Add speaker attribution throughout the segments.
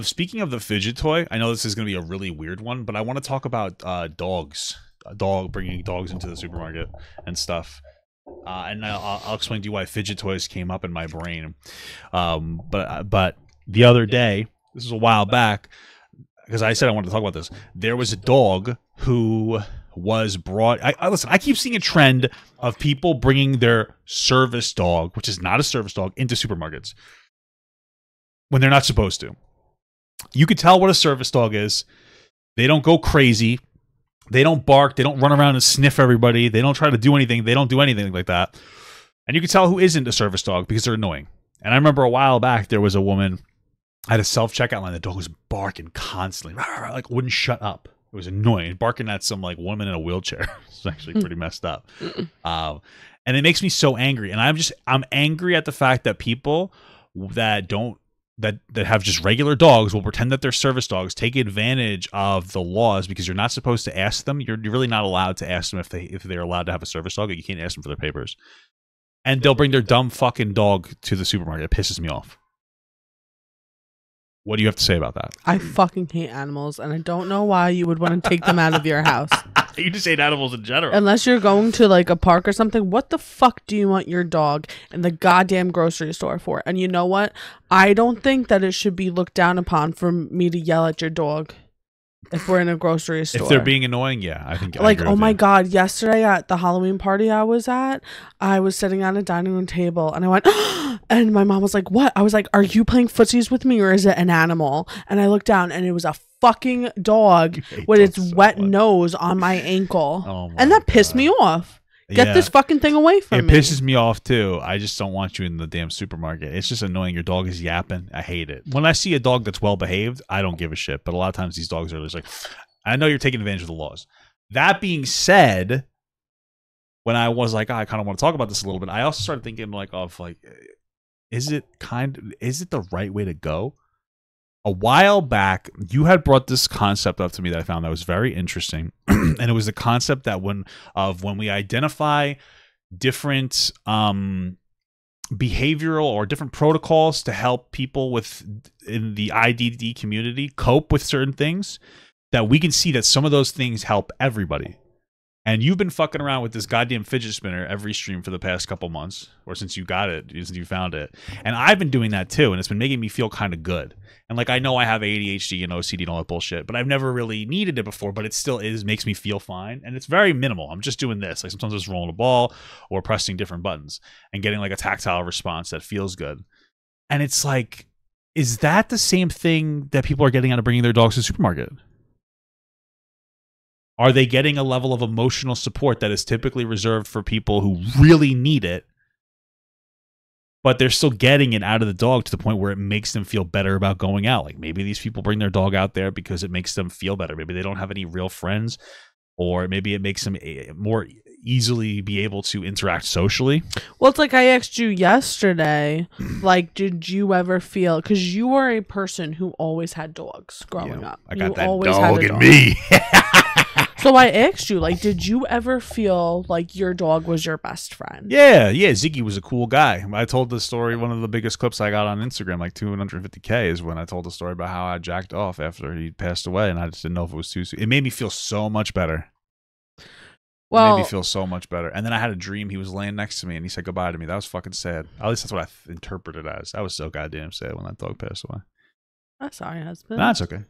Speaker 1: Speaking of the fidget toy, I know this is going to be a really weird one, but I want to talk about dogs. Bringing dogs into the supermarket and stuff. And I'll explain to you why fidget toys came up in my brain. But the other day, this was a while back, because I said I wanted to talk about this. There was a dog who was brought. Listen. I keep seeing a trend of people bringing their service dog, which is not a service dog, into supermarkets when they're not supposed to. You could tell what a service dog is. They don't go crazy. They don't bark. They don't run around and sniff everybody. They don't try to do anything. They don't do anything like that. And you can tell who isn't a service dog because they're annoying. And I remember a while back, there was a woman at a self-checkout line. The dog was barking constantly, like wouldn't shut up. It was annoying. Barking at some like woman in a wheelchair. It's actually pretty messed up. And it makes me so angry. And I'm angry at the fact that people that don't that have just regular dogs will pretend that they're service dogs, take advantage of the laws because you're not supposed to ask them. You're really not allowed to ask them if they're allowed to have a service dog. You can't ask them for their papers. And they'll bring their dumb fucking dog to the supermarket. It pisses me off. What do you have to say about that?
Speaker 2: I fucking hate animals, and I don't know why you would want to take them out of your house.
Speaker 1: You just hate animals in general.
Speaker 2: Unless you're going to like a park or something. What the fuck do you want your dog in the goddamn grocery store for? And you know what? I don't think that it should be looked down upon for me to yell at your dog if we're in a grocery store.
Speaker 1: If they're being annoying, yeah, I think.
Speaker 2: Like, oh my God, yesterday at the Halloween party I was at, I was sitting at a dining room table and I went, and my mom was like, what? I was like, are you playing footsies with me or is it an animal? And I looked down and it was a fucking dog with its wet nose on my ankle. And that pissed me off. Get this fucking thing away from me.
Speaker 1: It pisses me off too. I just don't want you in the damn supermarket. It's just annoying. Your dog is yapping. I hate it. When I see a dog that's well behaved, I don't give a shit. But a lot of times these dogs are just like, I know you're taking advantage of the laws. That being said, when I was like, I kind of want to talk about this a little bit, I also started thinking is it the right way to go? A while back, you had brought this concept up to me that I found that was very interesting, and it was the concept that when we identify different behavioral or different protocols to help people in the IDD community cope with certain things, that we can see that some of those things help everybody. And you've been fucking around with this goddamn fidget spinner every stream for the past couple months, or since you got it, since you found it. And I've been doing that too, and it's been making me feel kind of good. And like, I know I have ADHD and OCD and all that bullshit, but I've never really needed it before, but it still makes me feel fine. And it's very minimal. I'm just doing this. Like sometimes I'm just rolling a ball or pressing different buttons and getting like a tactile response that feels good. And it's like, is that the same thing that people are getting out of bringing their dogs to the supermarket? Are they getting a level of emotional support that is typically reserved for people who really need it, but they're still getting it out of the dog to the point where it makes them feel better about going out? Like maybe these people bring their dog out there because it makes them feel better. Maybe they don't have any real friends, or maybe it makes them more easily be able to interact socially.
Speaker 2: Well, it's like I asked you yesterday, like, did you ever feel, because you are a person who always had dogs growing up.
Speaker 1: I got
Speaker 2: you
Speaker 1: that
Speaker 2: always
Speaker 1: dog in me.
Speaker 2: So I asked you, like, did you ever feel like your dog was your best friend?
Speaker 1: Yeah. Ziggy was a cool guy. I told the story, one of the biggest clips I got on Instagram, like 250K, is when I told the story about how I jacked off after he passed away, and I just didn't know if it was too soon. It made me feel so much better. It made me feel so much better. And then I had a dream he was laying next to me, and he said goodbye to me. That was fucking sad. At least that's what I interpreted it as. That was so goddamn sad when that dog passed away.
Speaker 2: I'm sorry, husband.
Speaker 1: No, it's okay.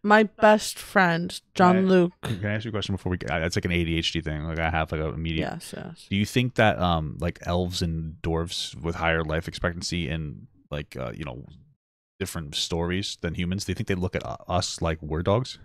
Speaker 2: My best friend, John Luke.
Speaker 1: Can I ask you a question before we? It's like an ADHD thing. Like I have like an immediate.
Speaker 2: Yes.
Speaker 1: Do you think that like elves and dwarves with higher life expectancy and like different stories than humans, do you think they look at us like we're dogs?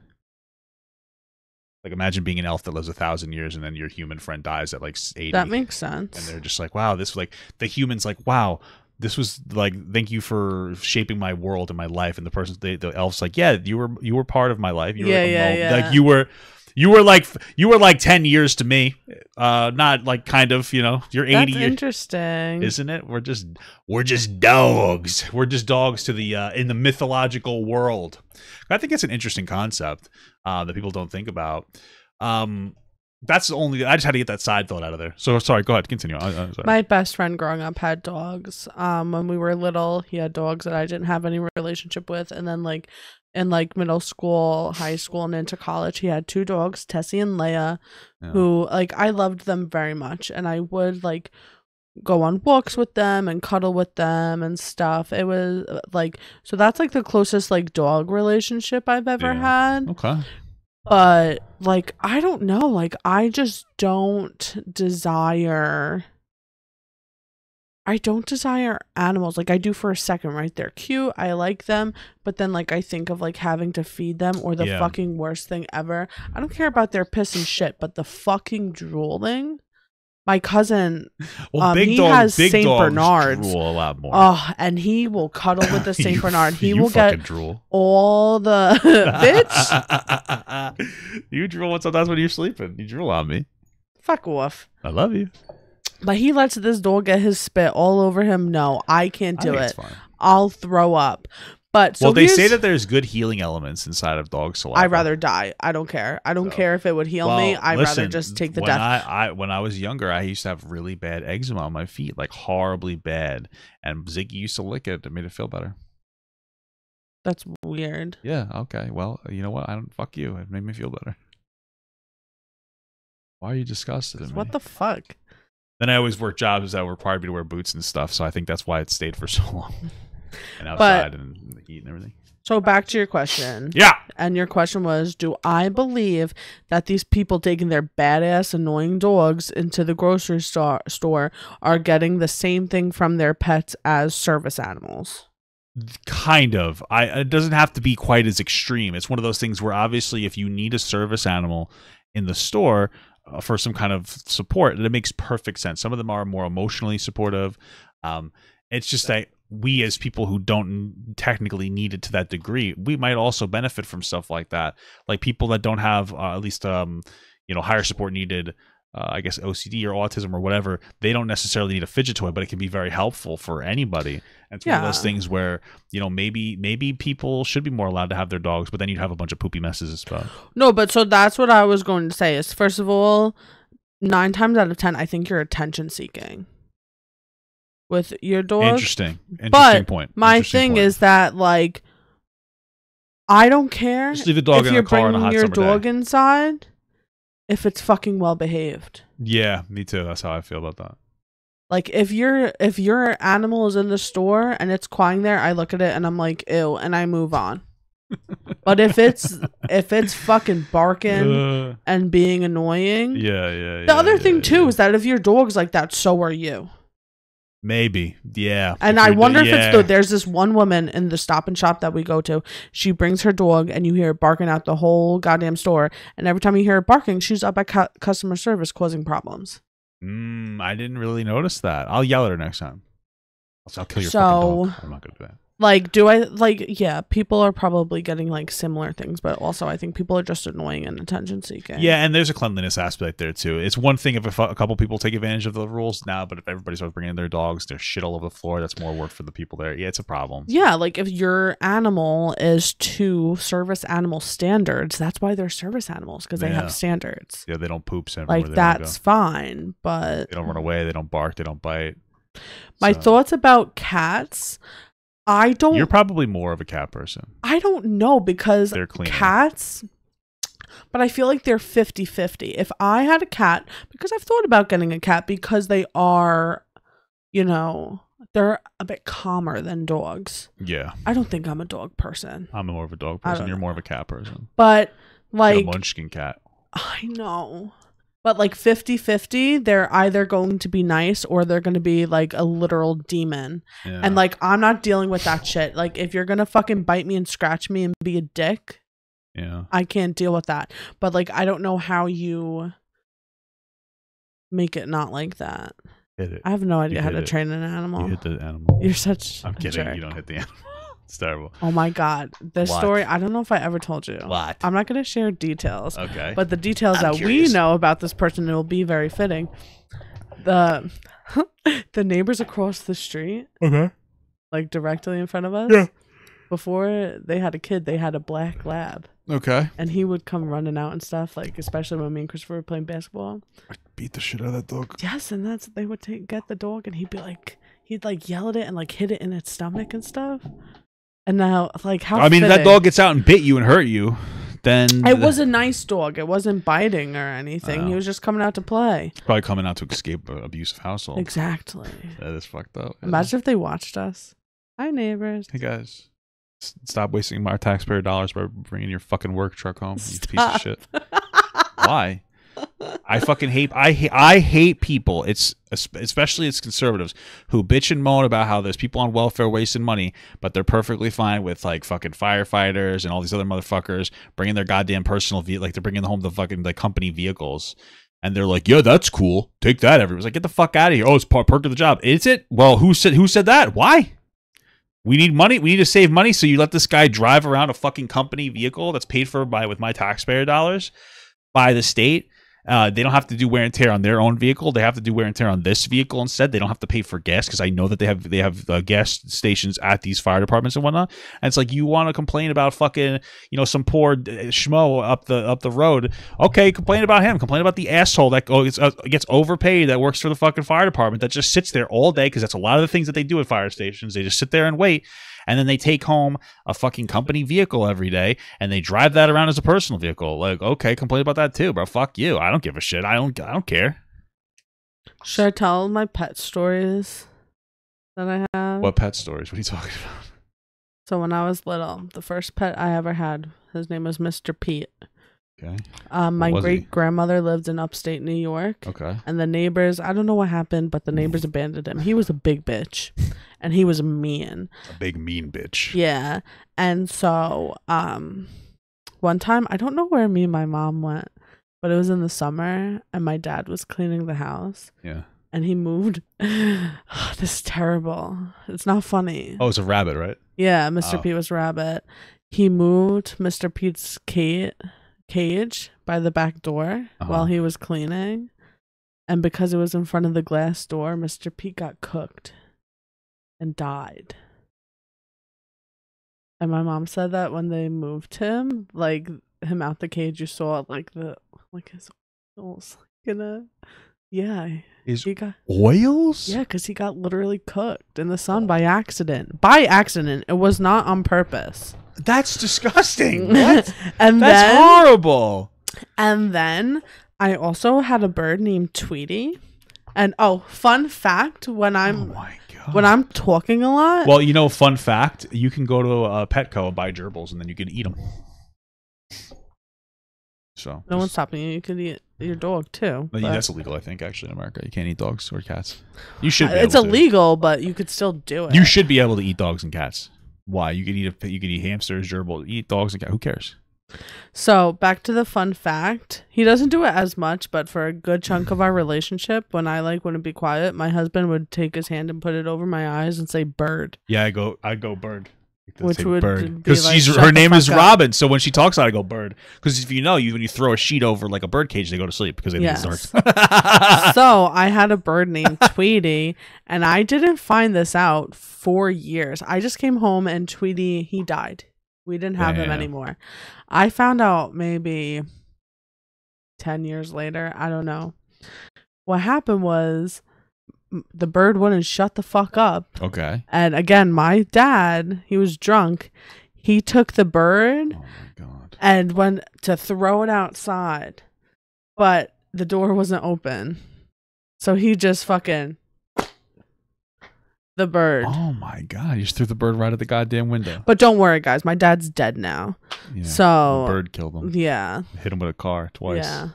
Speaker 1: Like imagine being an elf that lives 1,000 years and then your human friend dies at like 80.
Speaker 2: That makes sense.
Speaker 1: And they're just like, wow, this like the humans like, wow. This was like, thank you for shaping my world and my life. And the elf's like, yeah, you were part of my life. You were like you were like 10 years to me. Not like kind of, you're 80
Speaker 2: That's
Speaker 1: years.
Speaker 2: Interesting.
Speaker 1: Isn't it? We're just dogs. We're just dogs to the in the mythological world. I think it's an interesting concept that people don't think about. That's the only. I just had to get that side thought out of there. So sorry. Go ahead. Continue. I'm sorry.
Speaker 2: My best friend growing up had dogs. When we were little, he had dogs that I didn't have any relationship with, and then like in like middle school, high school, and into college, he had 2 dogs, Tessie and Leia,
Speaker 1: Yeah.
Speaker 2: who like I loved them very much, and I would like go on walks with them and cuddle with them and stuff. It was like, so that's like the closest like dog relationship I've ever had.
Speaker 1: Okay.
Speaker 2: But like I don't know, like I just don't desire animals. Like I do for a second, right? They're cute, I like them, but then like I think of like having to feed them, or the
Speaker 1: Yeah.
Speaker 2: fucking worst thing ever, I don't care about their piss and shit, but the fucking drooling. My cousin,
Speaker 1: Well,
Speaker 2: he has Saint Bernards.
Speaker 1: drool a lot more.
Speaker 2: Oh, and he will cuddle with the Saint Bernard. He will
Speaker 1: fucking
Speaker 2: get
Speaker 1: drool.
Speaker 2: all the bitch.
Speaker 1: You drool sometimes when you're sleeping. You drool on me.
Speaker 2: Fuck off.
Speaker 1: I love you.
Speaker 2: But he lets this dog get his spit all over him. No, I can't do
Speaker 1: I think
Speaker 2: it.
Speaker 1: it's fine.
Speaker 2: I'll throw up. But so
Speaker 1: Well, they say
Speaker 2: here's-
Speaker 1: that there's good healing elements inside of dog saliva.
Speaker 2: I'd rather die. I don't care. I don't care if it would heal me. I'd rather just take the
Speaker 1: when
Speaker 2: death.
Speaker 1: When I was younger, I used to have really bad eczema on my feet, like horribly bad. And Ziggy used to lick it. It made it feel better.
Speaker 2: That's weird.
Speaker 1: Yeah. Okay. Well, you know what? I don't. Fuck you. It made me feel better. Why are you disgusted at me?
Speaker 2: What the fuck?
Speaker 1: Then I always worked jobs that required me to wear boots and stuff, so I think that's why it stayed for so long. And outside and in the heat and everything.
Speaker 2: So back to your question.
Speaker 1: Yeah.
Speaker 2: And your question was, do I believe that these people taking their badass annoying dogs into the grocery store are getting the same thing from their pets as service animals?
Speaker 1: Kind of. It doesn't have to be quite as extreme. It's one of those things where obviously if you need a service animal in the store for some kind of support, it makes perfect sense. Some of them are more emotionally supportive. It's just that we as people who don't technically need it to that degree, we might also benefit from stuff like that. Like people that don't have at least higher support needed, I guess OCD or autism or whatever, they don't necessarily need a fidget toy, but it can be very helpful for anybody. And it's one of those things where, maybe people should be more allowed to have their dogs, but then you'd have a bunch of poopy messes as well.
Speaker 2: No, but so that's what I was going to say is, first of all, 9 times out of 10, I think you're attention seeking with your dog.
Speaker 1: Interesting
Speaker 2: But
Speaker 1: point.
Speaker 2: My thing is that, like, I don't care
Speaker 1: just leave the dog
Speaker 2: if
Speaker 1: in
Speaker 2: you're
Speaker 1: the car on a
Speaker 2: bringing
Speaker 1: hot
Speaker 2: your
Speaker 1: summer
Speaker 2: dog
Speaker 1: day.
Speaker 2: inside if it's fucking well behaved.
Speaker 1: Yeah, me too. That's how I feel about that.
Speaker 2: Like if your animal is in the store and it's crying there, I look at it and I'm like, ew, and I move on. But if it's fucking barking and being annoying,
Speaker 1: yeah.
Speaker 2: The other thing too is that if your dog's like that, so are you.
Speaker 1: Maybe, yeah.
Speaker 2: And I wonder if it's there's this one woman in the Stop and Shop that we go to. She brings her dog, and you hear it barking out the whole goddamn store. And every time you hear it barking, she's up at customer service causing problems.
Speaker 1: I didn't really notice that. I'll yell at her next time. I'll kill your
Speaker 2: So-
Speaker 1: fucking dog. I'm not gonna do that.
Speaker 2: Like, do I like? Yeah, people are probably getting like similar things, but also I think people are just annoying and attention seeking.
Speaker 1: Yeah, and there's a cleanliness aspect there too. It's one thing if a couple people take advantage of the rules now, but if everybody starts bringing in their dogs, there's shit all over the floor. That's more work for the people there. Yeah, it's a problem.
Speaker 2: Yeah, like if your animal is to service animal standards, that's why they're service animals, because they
Speaker 1: Yeah.
Speaker 2: have standards.
Speaker 1: Yeah, they don't poop everywhere
Speaker 2: Like
Speaker 1: they
Speaker 2: that's
Speaker 1: go.
Speaker 2: fine, but
Speaker 1: They don't run away. They don't bark. They don't bite.
Speaker 2: my
Speaker 1: So,
Speaker 2: thoughts about cats, I don't.
Speaker 1: You're probably more of a cat person.
Speaker 2: I don't know because
Speaker 1: They're cleaner.
Speaker 2: cats, but I feel like they're 50-50. If I had a cat, because I've thought about getting a cat because they are, they're a bit calmer than dogs.
Speaker 1: Yeah,
Speaker 2: I don't think I'm a dog person,
Speaker 1: I'm more of a dog
Speaker 2: I
Speaker 1: person.
Speaker 2: don't
Speaker 1: You're
Speaker 2: know.
Speaker 1: more of a cat person.
Speaker 2: but
Speaker 1: Get
Speaker 2: like,
Speaker 1: a munchkin cat.
Speaker 2: I know. But like 50-50, they're either going to be nice or they're going to be like a literal demon.
Speaker 1: Yeah.
Speaker 2: And like, I'm not dealing with that shit. Like, if you're going to fucking bite me and scratch me and be a dick,
Speaker 1: yeah.
Speaker 2: I can't deal with that. But like, I don't know how you make it not like that.
Speaker 1: Hit it.
Speaker 2: I have no idea how
Speaker 1: hit
Speaker 2: to
Speaker 1: it.
Speaker 2: train an animal.
Speaker 1: You hit the animal.
Speaker 2: You're such
Speaker 1: I'm
Speaker 2: a
Speaker 1: kidding.
Speaker 2: jerk.
Speaker 1: You don't hit the animal. It's terrible.
Speaker 2: Oh my God. This
Speaker 1: What?
Speaker 2: story, I don't know if I ever told you.
Speaker 1: What?
Speaker 2: I'm not going to share details.
Speaker 1: Okay.
Speaker 2: But the details
Speaker 1: I'm
Speaker 2: that
Speaker 1: curious.
Speaker 2: we know about this person will be very fitting. The neighbors across the street,
Speaker 1: Okay.
Speaker 2: like directly in front of us,
Speaker 1: Yeah.
Speaker 2: before they had a kid, they had a black lab.
Speaker 1: Okay.
Speaker 2: and he would come running out and stuff, like especially when me and Christopher were playing basketball.
Speaker 1: I beat the shit out of that dog.
Speaker 2: Yes, and they would get the dog, and he'd yell at it and like hit it in its stomach and stuff. And now, like, how?
Speaker 1: I mean, if that dog gets out and bit you and hurt you, then
Speaker 2: it was a nice dog. It wasn't biting or anything. He
Speaker 1: Oh.
Speaker 2: was just coming out to play.
Speaker 1: probably coming out to escape an abusive household.
Speaker 2: Exactly.
Speaker 1: That is fucked up.
Speaker 2: Imagine if they watched us. Hi, neighbors.
Speaker 1: Hey guys, stop wasting our taxpayer dollars by bringing your fucking work truck home. You piece of
Speaker 2: Stop.
Speaker 1: shit. Why? I fucking hate. I hate people. It's especially it's conservatives who bitch and moan about how there's people on welfare wasting money, but they're perfectly fine with like fucking firefighters and all these other motherfuckers bringing their goddamn personal vehicle, like they're bringing home the fucking the company vehicles, and they're like, yeah, that's cool. Take that. Everyone's like, get the fuck out of here. Oh, it's perk of the job. Is it? Well, who said that? Why? We need money. We need to save money. So you let this guy drive around a fucking company vehicle that's paid for with my taxpayer dollars by the state. They don't have to do wear and tear on their own vehicle. They have to do wear and tear on this vehicle instead. They don't have to pay for gas because I know that they have gas stations at these fire departments and whatnot. And it's like, you want to complain about fucking, you know, some poor schmo up the road. Okay, complain about him. Complain about the asshole that gets overpaid that works for the fucking fire department that just sits there all day, because that's a lot of the things that they do at fire stations. They just sit there and wait. And then they take home a fucking company vehicle every day and they drive that around as a personal vehicle. Like, okay, complain about that too, bro. Fuck you. I don't give a shit. I don't care.
Speaker 2: Should I tell my pet stories that I have?
Speaker 1: What pet stories? What are you talking about?
Speaker 2: So when I was little, the first pet I ever had, his name was Mr. Pete.
Speaker 1: Okay.
Speaker 2: My
Speaker 1: was he?
Speaker 2: great grandmother lived in upstate New York.
Speaker 1: Okay.
Speaker 2: And the neighbors, I don't know what happened, but the neighbors abandoned him. He was a big bitch. And he was mean.
Speaker 1: A big mean bitch.
Speaker 2: Yeah. And so one time, I don't know where me and my mom went, but it was in the summer and my dad was cleaning the house.
Speaker 1: Yeah.
Speaker 2: And he moved. This is terrible. It's not funny.
Speaker 1: Oh, it's a rabbit, right?
Speaker 2: Yeah, Mr.
Speaker 1: Oh.
Speaker 2: Pete was rabbit. He moved Mr. Pete's cage by the back door while he was cleaning. And because it was in front of the glass door, Mr. Pete got cooked and died. And my mom said that when they moved him, like him out the cage, you saw his oils gonna, he got
Speaker 1: oils?
Speaker 2: Yeah, because he got literally cooked in the sun by accident. By accident. It was not on purpose.
Speaker 1: That's disgusting. What?
Speaker 2: And
Speaker 1: That's horrible.
Speaker 2: And then I also had a bird named Tweety. And fun fact, when I'm talking a lot.
Speaker 1: Well, you know, fun fact, you can go to a Petco and buy gerbils and then you can eat them. So
Speaker 2: no one's stopping you. You could eat your dog too.
Speaker 1: That's illegal, I think, actually, in America. You can't eat dogs or cats. You should be
Speaker 2: It's
Speaker 1: able to.
Speaker 2: illegal, but you could still do it.
Speaker 1: You should be able to eat dogs and cats. Why? You could eat hamsters, gerbils, eat dogs and cats. Who cares?
Speaker 2: So back to the fun fact. He doesn't do it as much, but for a good chunk of our relationship, when I wouldn't be quiet, my husband would take his hand and put it over my eyes and say bird.
Speaker 1: Yeah, I'd go bird.
Speaker 2: Which would be
Speaker 1: because
Speaker 2: like, shut
Speaker 1: her
Speaker 2: the
Speaker 1: name is
Speaker 2: fuck up.
Speaker 1: Robin, so when she talks, I go bird. Because if you know, when you throw a sheet over like a bird cage, they go to sleep because they think it's dark.
Speaker 2: So I had a bird named Tweety, and I didn't find this out for years. I just came home and Tweety, he died. We didn't have him anymore. I found out maybe 10 years later. I don't know. What happened was the bird wouldn't shut the fuck up.
Speaker 1: Okay.
Speaker 2: And again, my dad, he was drunk. He took the bird and went to throw it outside, but the door wasn't open. So he just fucking the bird.
Speaker 1: Oh my god! You just threw the bird right at the goddamn window.
Speaker 2: But don't worry, guys. My dad's dead now.
Speaker 1: Yeah,
Speaker 2: so
Speaker 1: the bird killed him.
Speaker 2: Yeah.
Speaker 1: Hit him with a car twice.
Speaker 2: Yeah.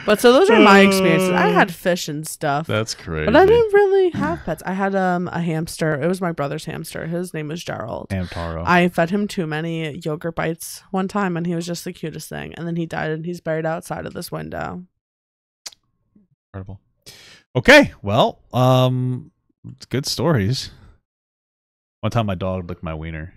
Speaker 2: But so those are my experiences. I had fish and stuff.
Speaker 1: That's crazy.
Speaker 2: But I didn't really have pets. I had a hamster. It was my brother's hamster. His name was Gerald.
Speaker 1: Hamtaro.
Speaker 2: I fed him too many yogurt bites one time, and he was just the cutest thing. And then he died, and he's buried outside of this window.
Speaker 1: Incredible. Okay, well, good stories. One time my dog licked my wiener.